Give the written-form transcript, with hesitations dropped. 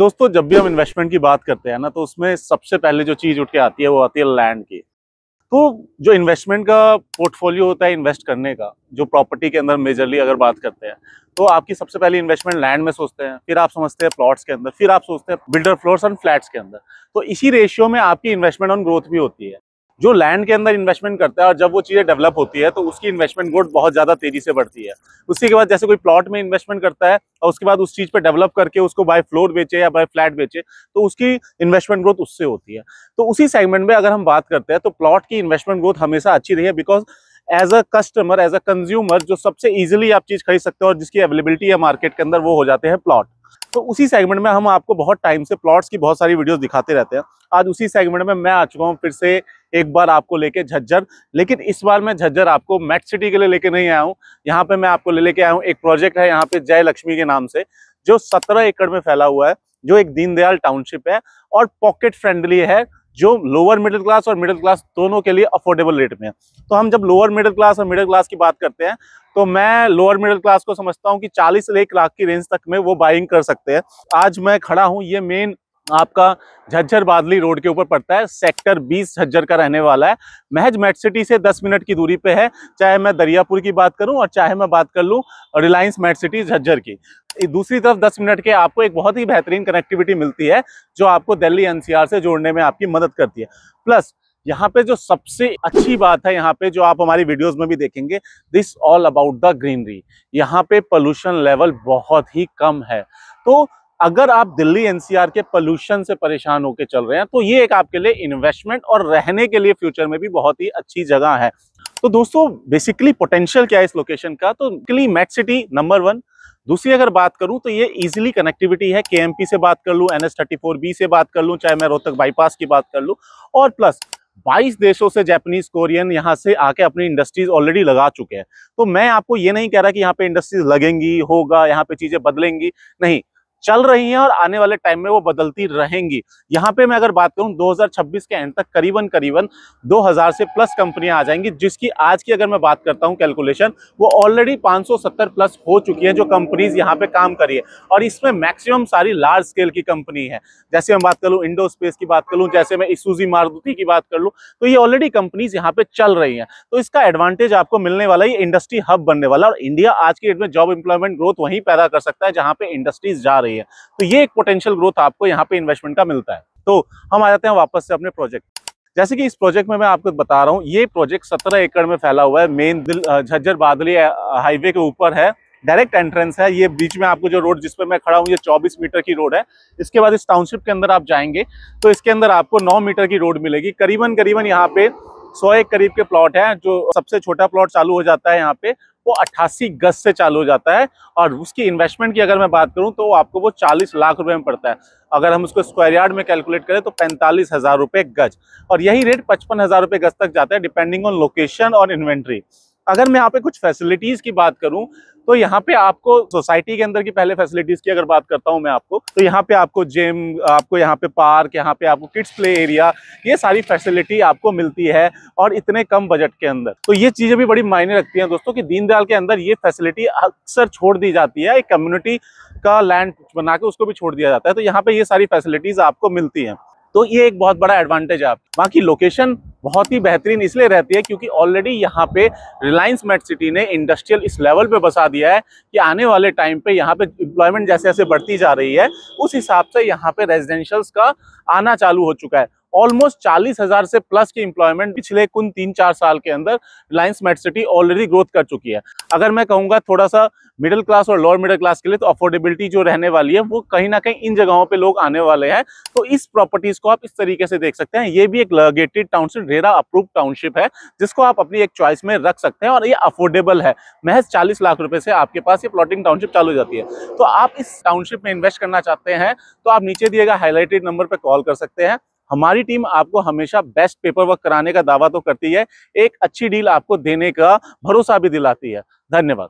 दोस्तों, जब भी हम इन्वेस्टमेंट की बात करते हैं ना, तो उसमें सबसे पहले जो चीज उठ के आती है वो आती है लैंड की। तो जो इन्वेस्टमेंट का पोर्टफोलियो होता है इन्वेस्ट करने का, जो प्रॉपर्टी के अंदर मेजरली अगर बात करते हैं, तो आपकी सबसे पहली इन्वेस्टमेंट लैंड में सोचते हैं, फिर आप समझते हैं प्लॉट्स के अंदर, फिर आप सोचते हैं बिल्डर फ्लोर्स एंड फ्लैट्स के अंदर। तो इसी रेशियो में आपकी इन्वेस्टमेंट ऑन ग्रोथ भी होती है। जो लैंड के अंदर इन्वेस्टमेंट करता है और जब वो चीजें डेवलप होती है तो उसकी इन्वेस्टमेंट ग्रोथ बहुत ज्यादा तेजी से बढ़ती है। उसी के बाद जैसे कोई प्लॉट में इन्वेस्टमेंट करता है और उसके बाद उस चीज पे डेवलप करके उसको बाय फ्लोर बेचे या बाय फ्लैट बेचे, तो उसकी इन्वेस्टमेंट ग्रोथ उससे होती है। तो उसी सेगमेंट में अगर हम बात करते हैं तो प्लॉट की इन्वेस्टमेंट ग्रोथ हमेशा अच्छी रही है, because as a customer, as a consumer, जो सबसे इजीली आप चीज खरीद सकते हो और जिसकी अवेलेबिलिटी है मार्केट के अंदर, वो हो जाते हैं प्लॉट। तो उसी सेगमेंट में हम आपको बहुत टाइम से प्लॉट्स की बहुत सारी वीडियोस दिखाते रहते हैं। आज उसी सेगमेंट में मैं आ चुका हूँ फिर से एक बार आपको लेके झज्जर। लेकिन इस बार मैं झज्जर आपको मेट सिटी के लिए लेके नहीं आया हूँ। यहाँ पे मैं आपको लेके आया हूँ एक प्रोजेक्ट है यहाँ पे जय लक्ष्मी के नाम से, जो 17 एकड़ में फैला हुआ है, जो एक दीनदयाल टाउनशिप है और पॉकेट फ्रेंडली है, जो लोअर मिडिल क्लास और मिडिल क्लास दोनों के लिए अफोर्डेबल रेट में है। तो हम जब लोअर मिडिल क्लास और मिडिल क्लास की बात करते हैं तो मैं लोअर मिडिल क्लास को समझता हूं कि 40 से 1 लाख की रेंज तक में वो बाइंग कर सकते हैं। आज मैं खड़ा हूं, ये मेन आपका झज्जर बादली रोड के ऊपर पड़ता है, सेक्टर 20 झज्जर का रहने वाला है। महज मेट सिटी से 10 मिनट की दूरी पे है, चाहे मैं दरियापुर की बात करूं और चाहे मैं बात कर लूं रिलायंस मेट सिटी झज्जर की। दूसरी तरफ 10 मिनट के आपको एक बहुत ही बेहतरीन कनेक्टिविटी मिलती है, जो आपको दिल्ली एनसीआर से जोड़ने में आपकी मदद करती है। प्लस यहाँ पे जो सबसे अच्छी बात है, यहाँ पे जो आप हमारी वीडियोस में भी देखेंगे, this all about the greenery. यहाँ पे पोल्यूशन लेवल बहुत ही कम है। तो अगर आप दिल्ली एनसीआर के पोल्यूशन से परेशान होकर चल रहे हैं तो ये एक आपके लिए इन्वेस्टमेंट और रहने के लिए फ्यूचर में भी बहुत ही अच्छी जगह है। तो दोस्तों, बेसिकली पोटेंशियल क्या है इस लोकेशन का, तो मेट सिटी नंबर 1। दूसरी अगर बात करूं तो ये इजीली कनेक्टिविटी है, केएमपी से बात कर लूं, NH34B से बात कर लूं, चाहे मैं रोहतक बाईपास की बात कर लूं, और प्लस 22 देशों से जापानीज, कोरियन यहाँ से आके अपनी इंडस्ट्रीज ऑलरेडी लगा चुके हैं। तो मैं आपको ये नहीं कह रहा कि यहाँ पे इंडस्ट्रीज लगेंगी, होगा, यहाँ पे चीजें बदलेंगी, नहीं, चल रही हैं और आने वाले टाइम में वो बदलती रहेंगी। यहाँ पे मैं अगर बात करूं 2026 के एंड तक करीबन 2000 से प्लस कंपनियां आ जाएंगी, जिसकी आज की अगर मैं बात करता हूं कैलकुलेशन, वो ऑलरेडी 570 प्लस हो चुकी है जो कंपनीज यहाँ पे काम करी है। और इसमें मैक्सिमम सारी लार्ज स्केल की कंपनी है। जैसे मैं बात कर लूँ इंडो स्पेस की बात कर लूँ, जैसे मैं इसूजी मारुति की बात कर लूँ, तो ये ऑलरेडी कंपनीज यहाँ पे चल रही हैं। तो इसका एडवांटेज आपको मिलने वाला है, इंडस्ट्री हब बनने वाला। और इंडिया आज की डेट में जॉब एम्प्लॉयमेंट ग्रोथ वहीं पैदा कर सकता है जहां पे इंडस्ट्रीज जा रही है। तो ये एक पोटेंशियल ग्रोथ आपको यहाँ पे इन्वेस्टमेंट का मिलता है। तो हम आ जाते हैं वापस से अपने प्रोजेक्ट। जैसे कि इस प्रोजेक्ट में मैं आपको बता रहा हूँ, ये प्रोजेक्ट 17 एकड़ में फैला हुआ है, मेन झज्जर बादली हाईवे के ऊपर है, डायरेक्ट एंट्रेंस है। ये बीच में आपको जो रोड जिस पर मैं खड़ा हूँ, ये 24 मीटर की रोड है। इसके बाद इस टाउनशिप के अंदर आप जाएंगे तो इसके अंदर आपको 9 मीटर की रोड मिलेगी। करीबन यहाँ पे 100 एक करीब के प्लॉट हैं। जो सबसे छोटा प्लॉट चालू हो जाता है यहाँ पे, वो 88 गज से चालू हो जाता है। और उसकी इन्वेस्टमेंट की अगर मैं बात करूं तो आपको वो 40 लाख रुपए में पड़ता है। अगर हम उसको स्क्वायर यार्ड में कैलकुलेट करें तो 45,000 रुपए गज, और यही रेट 55,000 रुपए गज तक जाता है, डिपेंडिंग ऑन लोकेशन और इन्वेंट्री। अगर मैं यहाँ पे कुछ फैसिलिटीज की बात करूं तो यहाँ पे आपको सोसाइटी के अंदर की पहले फैसिलिटीज की अगर बात करता हूँ मैं आपको, तो यहाँ पे आपको जिम, आपको यहाँ पे पार्क, यहाँ पे आपको किड्स प्ले एरिया, ये सारी फैसिलिटी आपको मिलती है और इतने कम बजट के अंदर। तो ये चीजें भी बड़ी मायने रखती हैं दोस्तों कि दीनदयाल के अंदर ये फैसिलिटी अक्सर छोड़ दी जाती है, एक कम्युनिटी का लैंड बना के उसको भी छोड़ दिया जाता है। तो यहाँ पे ये सारी फैसिलिटीज आपको मिलती हैं। तो ये एक बहुत बड़ा एडवांटेज है। बाकी लोकेशन बहुत ही बेहतरीन इसलिए रहती है क्योंकि ऑलरेडी यहाँ पे रिलायंस मेट सिटी ने इंडस्ट्रियल इस लेवल पे बसा दिया है कि आने वाले टाइम पे यहाँ पे एम्प्लॉयमेंट जैसे जैसे बढ़ती जा रही है, उस हिसाब से यहाँ पे रेजिडेंशियल्स का आना चालू हो चुका है। ऑलमोस्ट 40,000 से प्लस की एम्प्लॉयमेंट पिछले कुल 3-4 साल के अंदर रिलायंस मेट सिटी ऑलरेडी ग्रोथ कर चुकी है। अगर मैं कहूँगा थोड़ा सा मिडिल क्लास और लोअर मिडिल क्लास के लिए, तो अफोर्डेबिलिटी जो रहने वाली है वो कहीं ना कहीं इन जगहों पे लोग आने वाले हैं। तो इस प्रॉपर्टीज को आप इस तरीके से देख सकते हैं। ये भी एक gated township, RERA approved township है, जिसको आप अपनी एक चॉइस में रख सकते हैं और ये अफोर्डेबल है। महज 40 लाख रुपए से आपके पास ये प्लॉटिंग टाउनशिप चालू हो जाती है। तो आप इस टाउनशिप में इन्वेस्ट करना चाहते हैं तो आप नीचे दिए गए हाईलाइटेड नंबर पर कॉल कर सकते हैं। हमारी टीम आपको हमेशा बेस्ट पेपर वर्क कराने का दावा तो करती है, एक अच्छी डील आपको देने का भरोसा भी दिलाती है। धन्यवाद।